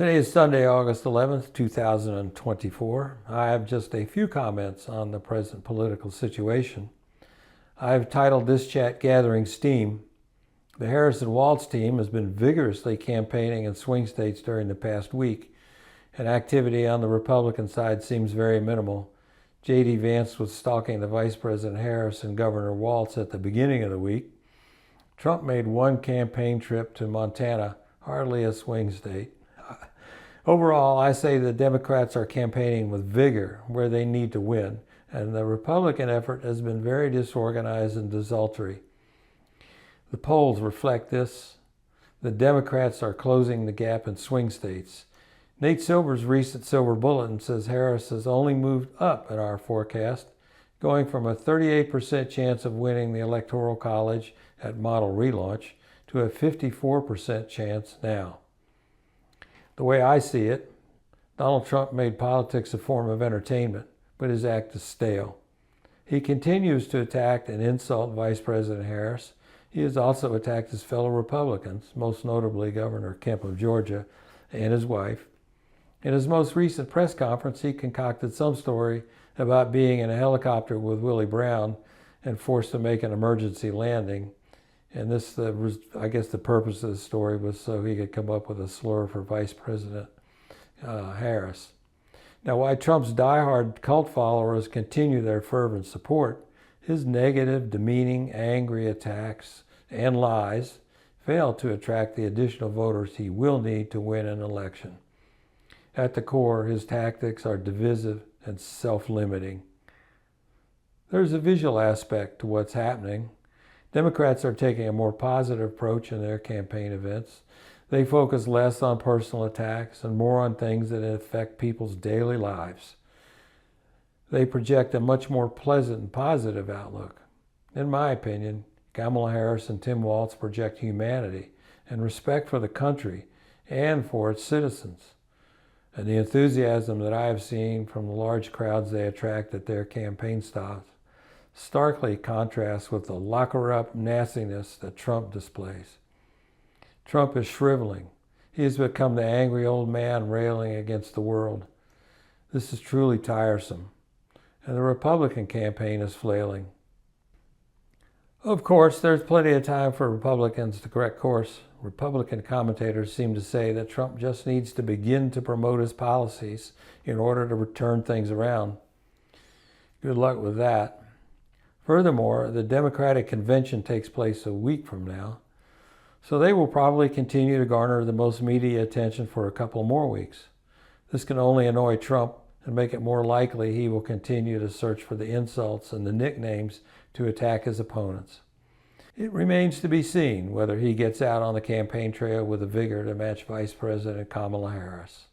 Today is Sunday, August 11th, 2024. I have just a few comments on the present political situation. I've titled this chat Gathering Steam. The Harris and Walz team has been vigorously campaigning in swing states during the past week, and activity on the Republican side seems very minimal. J.D. Vance was stalking the Vice President Harris and Governor Walz at the beginning of the week. Trump made one campaign trip to Montana, hardly a swing state. Overall, I say the Democrats are campaigning with vigor where they need to win, and the Republican effort has been very disorganized and desultory. The polls reflect this. The Democrats are closing the gap in swing states. Nate Silver's recent Silver Bulletin says Harris has only moved up in our forecast, going from a 38% chance of winning the Electoral College at model relaunch to a 54% chance now. The way I see it, Donald Trump made politics a form of entertainment, but his act is stale. He continues to attack and insult Vice President Harris. He has also attacked his fellow Republicans, most notably Governor Kemp of Georgia and his wife. In his most recent press conference, he concocted some story about being in a helicopter with Willie Brown and forced to make an emergency landing. And this, I guess the purpose of the story was so he could come up with a slur for Vice President Harris. Now, while Trump's diehard cult followers continue their fervent support, his negative, demeaning, angry attacks and lies fail to attract the additional voters he will need to win an election. At the core, his tactics are divisive and self-limiting. There's a visual aspect to what's happening. Democrats are taking a more positive approach in their campaign events. They focus less on personal attacks and more on things that affect people's daily lives. They project a much more pleasant and positive outlook. In my opinion, Kamala Harris and Tim Walz project humanity and respect for the country and for its citizens. And the enthusiasm that I have seen from the large crowds they attract at their campaign stops starkly contrasts with the locker-up nastiness that Trump displays. Trump is shriveling. He has become the angry old man railing against the world. This is truly tiresome, and the Republican campaign is flailing. Of course, there's plenty of time for Republicans to correct course. Republican commentators seem to say that Trump just needs to begin to promote his policies in order to turn things around. Good luck with that. Furthermore, the Democratic convention takes place a week from now, so they will probably continue to garner the most media attention for a couple more weeks. This can only annoy Trump and make it more likely he will continue to search for the insults and the nicknames to attack his opponents. It remains to be seen whether he gets out on the campaign trail with a vigor to match Vice President Kamala Harris.